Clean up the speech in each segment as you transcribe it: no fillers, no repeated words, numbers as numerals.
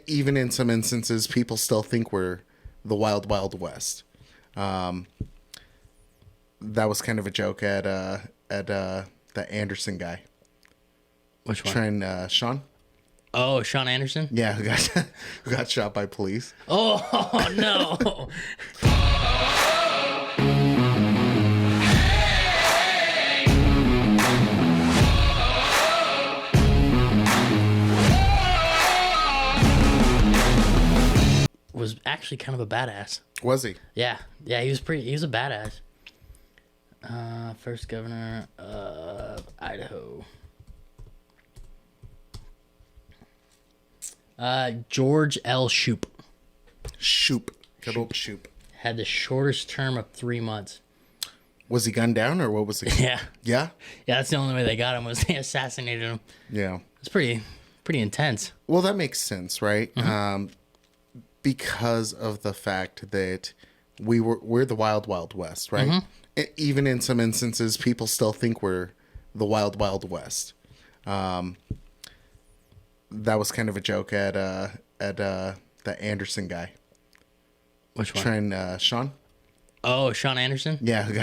Even in some instances, people still think we're the wild, wild west. That was kind of a joke at the Anderson guy. Which one? Sean? Oh, Sean Anderson? Yeah, who got shot by police. Oh, no. Was actually kind of a badass. Was he? Yeah, he was a badass. First governor of Idaho. George L. Shoup. Good old Shoup. Had the shortest term of 3 months. Was he gunned down or what was it? Yeah. Yeah? Yeah, that's the only way they got him, was they assassinated him. Yeah. It's pretty intense. Well, that makes sense, right? Mm-hmm. Because of the fact that we're the wild, wild west, right? Mm-hmm. Even in some instances, people still think we're the wild, wild west. That was kind of a joke at the Anderson guy. Which one? Sean? Oh, Sean Anderson? Yeah, who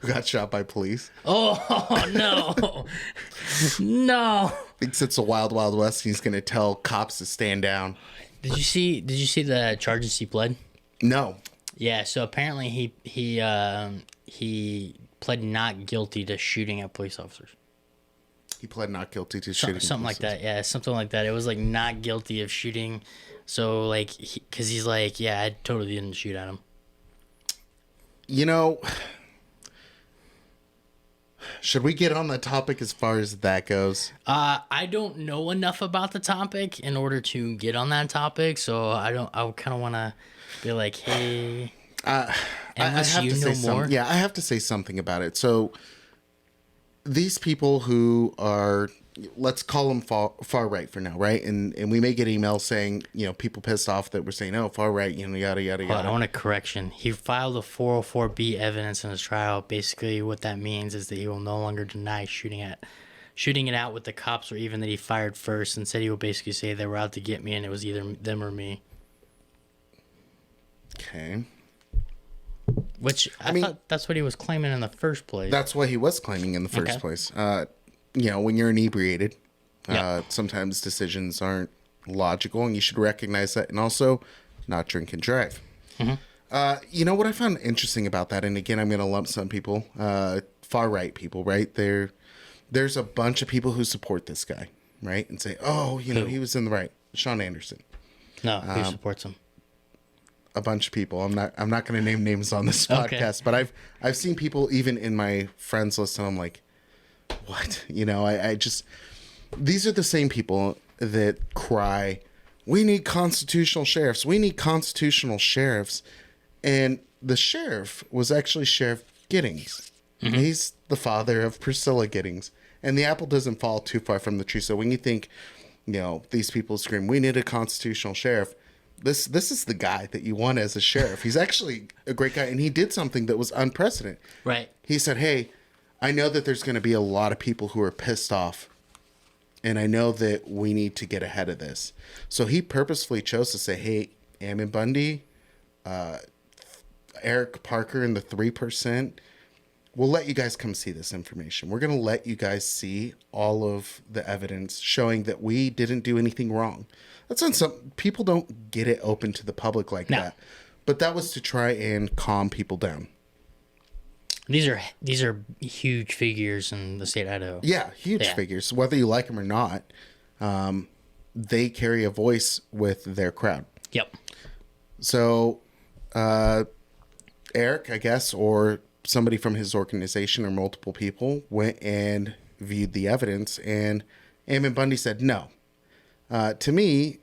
got shot by police. Oh, no. No. Thinks it's the wild, wild west. He's going to tell cops to stand down. Did you see the charges he pled? No. Yeah, so apparently he pled not guilty to shooting at police officers. He pled not guilty to shooting. Something like that. Yeah, something like that. It was like not guilty of shooting. So like, because he's like, yeah, I totally didn't shoot at him. You know, should we get on the topic as far as that goes? I don't know enough about the topic in order to get on that topic, so I kind of want to be like, hey, unless you know more. Yeah, I have to say something about it. So these people who are, let's call them far right for now, right? And we may get emails saying, people pissed off that we're saying, oh, far right, yada, yada, yada. I want a correction. He filed a 404B evidence in his trial. Basically, what that means is that he will no longer deny shooting it out with the cops, or even that he fired first. Instead, he will basically say they were out to get me and it was either them or me. Okay. Which I thought that's what he was claiming in the first place. That's what he was claiming in the first place. When you're inebriated, sometimes decisions aren't logical, and you should recognize that, and also not drink and drive. Mm-hmm. What I found interesting about that, and again, I'm going to lump some people, far right people, right? There's a bunch of people who support this guy, right? And say, oh, he was in the right. Sean Anderson. No, who supports him? A bunch of people. I'm not going to name names on this podcast, but I've seen people even in my friends list, and I'm like, what? I just, these are the same people that cry, we need constitutional sheriffs. We need constitutional sheriffs. And the sheriff was actually Sheriff Giddings. Mm-hmm. He's the father of Priscilla Giddings. And the apple doesn't fall too far from the tree. So when you think, these people scream, we need a constitutional sheriff, This is the guy that you want as a sheriff. He's actually a great guy, and he did something that was unprecedented. Right. He said, hey, I know that there's going to be a lot of people who are pissed off, and I know that we need to get ahead of this. So he purposefully chose to say, hey, Ammon Bundy, Eric Parker and the 3%, we'll let you guys come see this information. We're going to let you guys see all of the evidence showing that we didn't do anything wrong. That's on some people don't get it open to the public like that. But that was to try and calm people down. These are huge figures in the state of Idaho. Yeah, huge figures. Whether you like them or not, they carry a voice with their crowd. Yep. So Eric, I guess, or somebody from his organization or multiple people went and viewed the evidence, and Ammon Bundy said no. To me,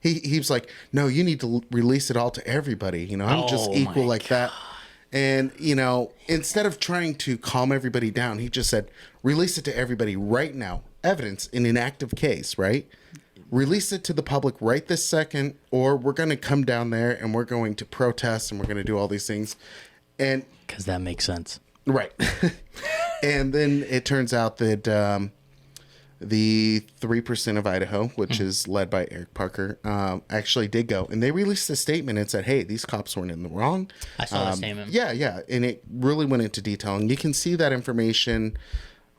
he was like, no, you need to release it all to everybody. I'm just equal like that. And, instead of trying to calm everybody down, he just said, release it to everybody right now. Evidence in an active case, right? Release it to the public right this second, or we're going to come down there and we're going to protest and we're going to do all these things. And because that makes sense. Right. And then it turns out that The 3% of Idaho, which is led by Eric Parker, actually did go. And they released a statement and said, hey, these cops weren't in the wrong. I saw that statement. Yeah. And it really went into detail. And you can see that information.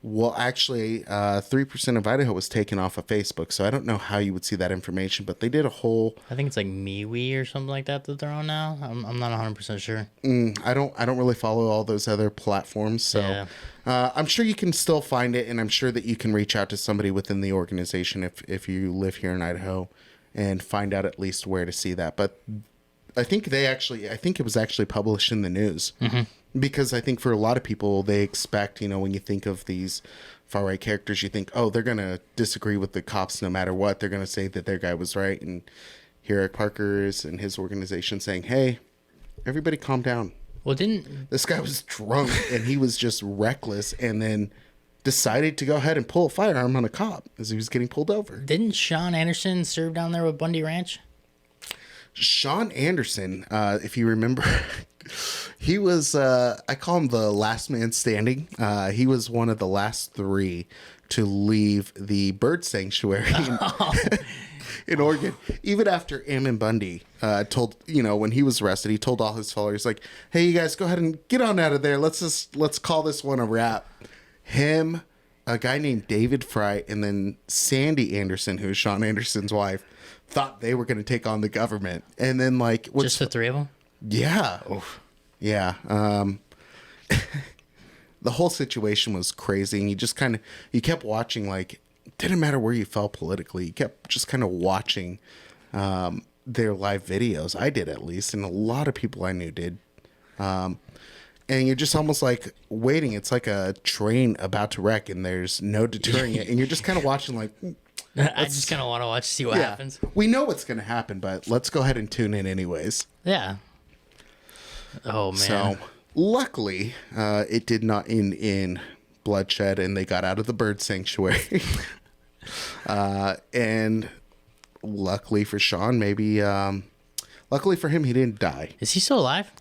Well, actually, 3% of Idaho was taken off of Facebook. So I don't know how you would see that information. But they did a whole... I think it's like MeWe or something like that they're on now. I'm not 100% sure. I don't really follow all those other platforms. So... Yeah. I'm sure you can still find it, and I'm sure that you can reach out to somebody within the organization if you live here in Idaho and find out at least where to see that. But I think it was actually published in the news because I think for a lot of people, they expect, when you think of these far-right characters, you think, oh, they're going to disagree with the cops no matter what. They're going to say that their guy was right. And here Eric Parker is and his organization saying, hey, everybody calm down. Well, this guy was drunk and he was just reckless and then decided to go ahead and pull a firearm on a cop as he was getting pulled over. Didn't Sean Anderson serve down there with Bundy Ranch? Sean Anderson, if you remember, he was, I call him the last man standing. He was one of the last 3 to leave the bird sanctuary. In Oregon, even after Ammon Bundy told, when he was arrested, he told all his followers, like, hey, you guys, go ahead and get on out of there. Let's call this one a wrap. Him, a guy named David Fry, and then Sandy Anderson, who's Sean Anderson's wife, thought they were going to take on the government. And then, like... Just the 3 of them? Yeah. Oof. Yeah. The whole situation was crazy, and you kept watching, like... Didn't matter where you fell politically. You kept just kind of watching their live videos. I did, at least, and a lot of people I knew did. And you're just almost like waiting. It's like a train about to wreck, and there's no deterring it. And you're just kind of watching, like... I just kind of want to watch, see what happens. We know what's going to happen, but let's go ahead and tune in anyways. Yeah. Oh, man. So, luckily, it did not end in bloodshed, and they got out of the bird sanctuary. And luckily for Sean, luckily for him, he didn't die. Is he still alive?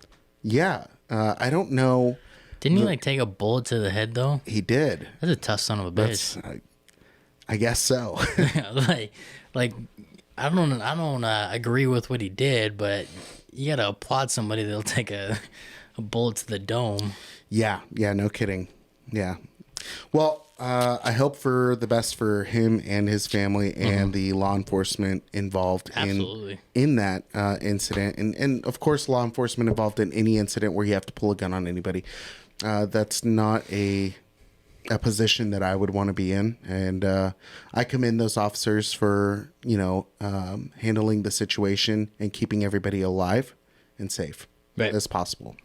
Yeah. I don't know. Didn't he take a bullet to the head though? He did. That's a tough son of a bitch. I guess so. like I don't agree with what he did, but you gotta applaud somebody that'll take a bullet to the dome. Yeah. No kidding. Yeah. Well, I hope for the best for him and his family and the law enforcement involved in that incident. And of course, law enforcement involved in any incident where you have to pull a gun on anybody. That's not a position that I would want to be in. And I commend those officers for, handling the situation and keeping everybody alive and safe as possible.